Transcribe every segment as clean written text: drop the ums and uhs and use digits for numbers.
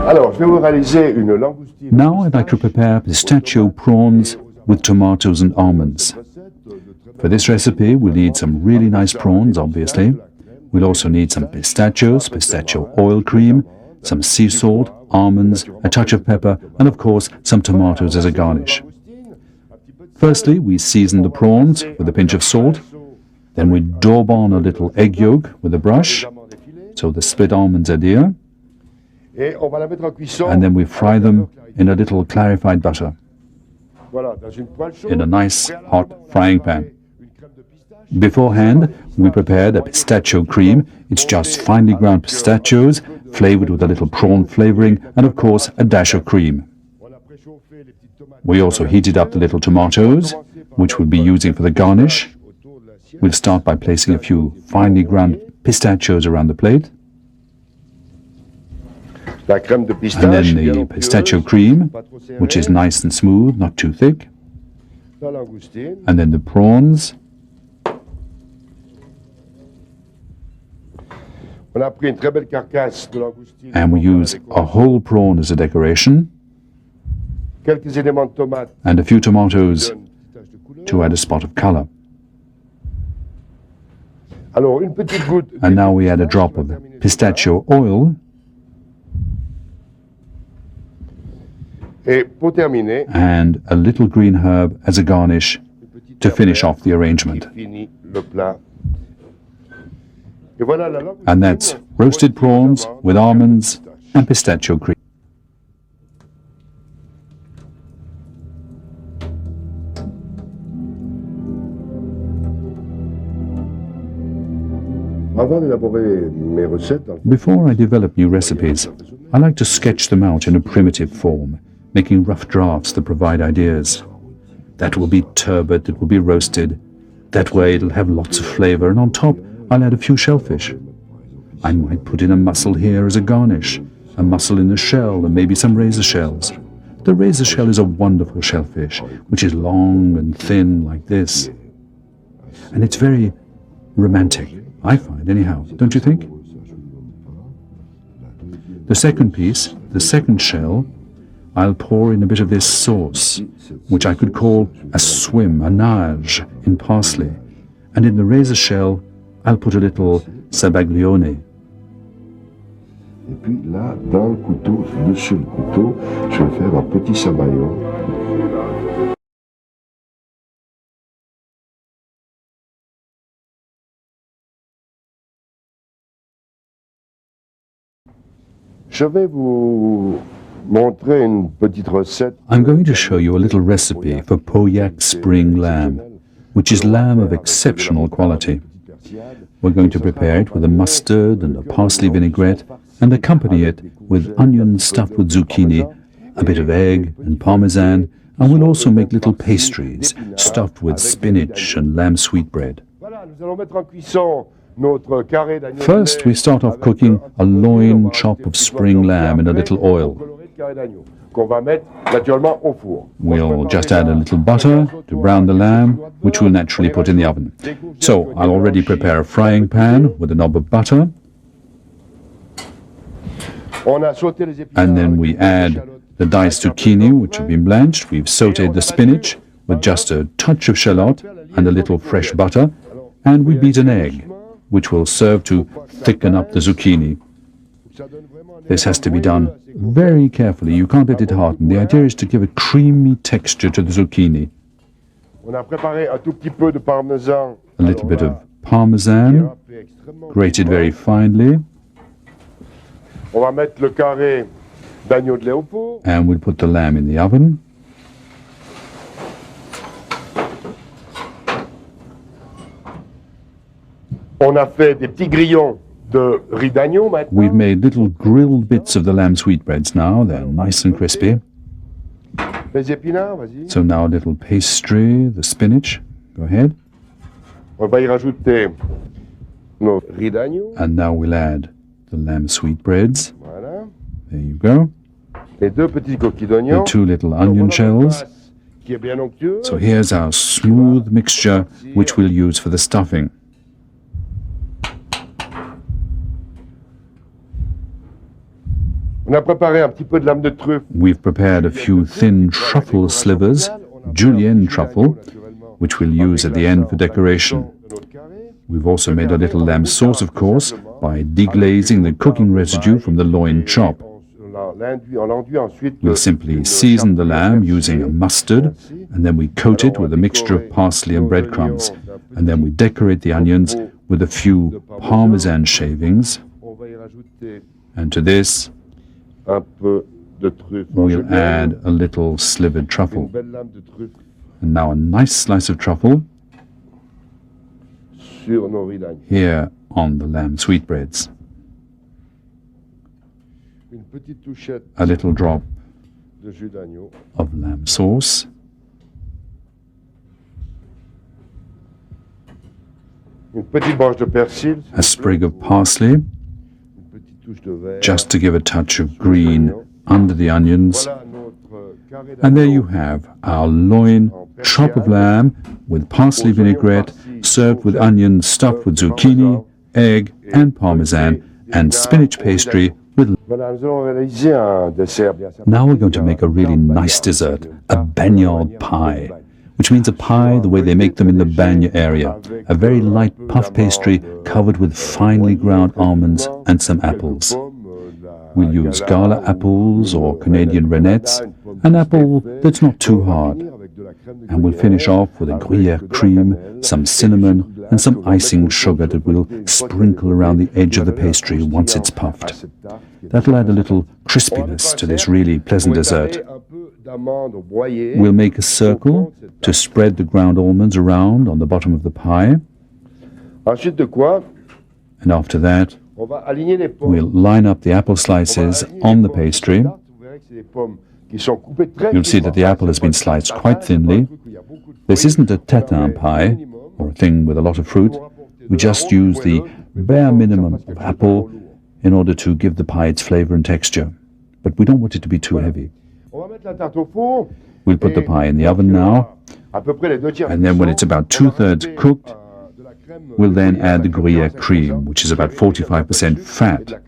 Now I'd like to prepare pistachio prawns with tomatoes and almonds. For this recipe, we'll need some really nice prawns, obviously. We'll also need some pistachios, pistachio oil cream, some sea salt, almonds, a touch of pepper, and of course some tomatoes as a garnish. Firstly, we season the prawns with a pinch of salt. Then we daub on a little egg yolk with a brush, so the split almonds adhere. And then we fry them in a little clarified butter in a nice hot frying pan. Beforehand, we prepared a pistachio cream. It's just finely ground pistachios, flavored with a little prawn flavoring, and of course a dash of cream. We also heated up the little tomatoes, which we'll be using for the garnish. We'll start by placing a few finely ground pistachios around the plate. And then the pistachio cream, which is nice and smooth, not too thick. And then the prawns. And we use a whole prawn as a decoration. And a few tomatoes to add a spot of color. And now we add a drop of pistachio oil. And a little green herb as a garnish to finish off the arrangement. And that's roasted prawns with almonds and pistachio cream. Before I develop new recipes, I like to sketch them out in a primitive form, making rough drafts that provide ideas. That will be turbot, it will be roasted. That way it'll have lots of flavor, and on top I'll add a few shellfish. I might put in a mussel here as a garnish, a mussel in a shell, and maybe some razor shells. The razor shell is a wonderful shellfish, which is long and thin like this. And it's very romantic, I find, anyhow, don't you think? The second piece, the second shell, I'll pour in a bit of this sauce, which I could call a swim, a nage, in parsley. And in the razor shell, I'll put a little sabaglione. Et puis là, dans le couteau, dessus le couteau, je vais faire un petit sabayon. I'm going to show you a little recipe for Pauillac spring lamb, which is lamb of exceptional quality. We're going to prepare it with a mustard and a parsley vinaigrette and accompany it with onions stuffed with zucchini, a bit of egg and Parmesan, and we'll also make little pastries stuffed with spinach and lamb sweetbread. First, we start off cooking a loin chop of spring lamb in a little oil. We'll just add a little butter to brown the lamb, which we'll naturally put in the oven. So I'll already prepare a frying pan with a knob of butter. And then we add the diced zucchini, which have been blanched. We've sautéed the spinach with just a touch of shallot and a little fresh butter. And we beat an egg, which will serve to thicken up the zucchini. This has to be done very carefully. You can't let it harden. The idea is to give a creamy texture to the zucchini. A little bit of Parmesan, grated very finely. And we'll put the lamb in the oven. We've made little grilled bits of the lamb sweetbreads now. They're nice and crispy. So now a little pastry, the spinach. Go ahead. And now we'll add the lamb sweetbreads. There you go. The two little onion shells. So here's our smooth mixture, which we'll use for the stuffing. On a préparé un petit peu de lame de truffe. We've prepared a few thin truffle slivers, julienne truffle, which we'll use at the end for decoration. We've also made a little lamb sauce, of course, by deglazing the cooking residue from the loin chop. We'll simply season the lamb using a mustard, and then we coat it with a mixture of parsley and breadcrumbs, and then we decorate the onions with a few Parmesan shavings, and to this we'll add a little slivered truffle. And now a nice slice of truffle here on the lamb sweetbreads. A little drop of lamb sauce, a sprig of parsley, just to give a touch of green under the onions. And there you have our loin chop of lamb with parsley vinaigrette, served with onions stuffed with zucchini, egg and parmesan, and spinach pastry with. Now we're going to make a really nice dessert, a bagnard pie, which means a pie the way they make them in the Bagne area, a very light puff pastry covered with finely ground almonds and some apples. We'll use Gala apples or Canadian Renettes, an apple that's not too hard. And we'll finish off with a Gruyere cream, some cinnamon, and some icing sugar that we'll sprinkle around the edge of the pastry once it's puffed. That'll add a little crispiness to this really pleasant dessert. We'll make a circle to spread the ground almonds around on the bottom of the pie. And after that, we'll line up the apple slices on the pastry. You'll see that the apple has been sliced quite thinly. This isn't a tatin pie, or a thing with a lot of fruit. We just use the bare minimum of apple in order to give the pie its flavor and texture. But we don't want it to be too heavy. We'll put the pie in the oven now, and then when it's about 2/3 cooked, we'll then add the Gruyere cream, which is about 45% fat.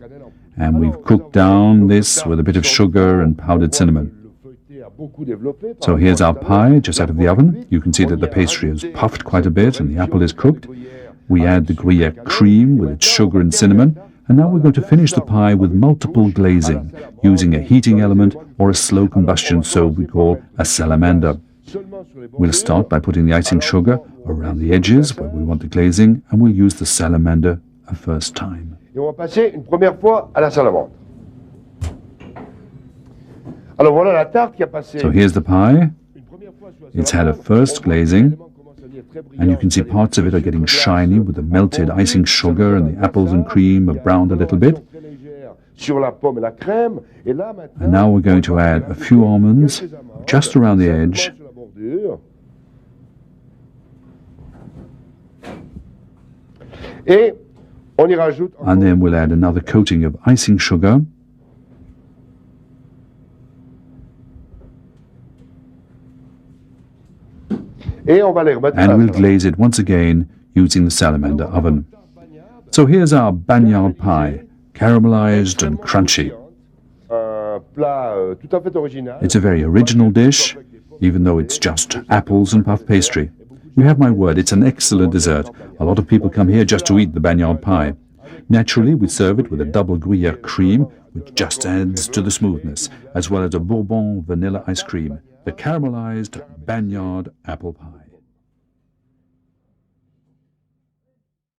And we've cooked down this with a bit of sugar and powdered cinnamon. So here's our pie just out of the oven. You can see that the pastry is puffed quite a bit and the apple is cooked. We add the Gruyere cream with its sugar and cinnamon. And now we're going to finish the pie with multiple glazing, using a heating element or a slow combustion stove we call a salamander. We'll start by putting the icing sugar around the edges where we want the glazing, and we'll use the salamander a first time. So here's the pie. It's had a first glazing, and you can see parts of it are getting shiny with the melted icing sugar, and the apples and cream have browned a little bit. And now we're going to add a few almonds just around the edge. And then we'll add another coating of icing sugar. And we'll glaze it once again using the salamander oven. So here's our bagnard pie, caramelized and crunchy. It's a very original dish, even though it's just apples and puff pastry. You have my word, it's an excellent dessert. A lot of people come here just to eat the bagnard pie. Naturally, we serve it with a double Gruyere cream, which just adds to the smoothness, as well as a Bourbon vanilla ice cream, the caramelized bagnard apple pie.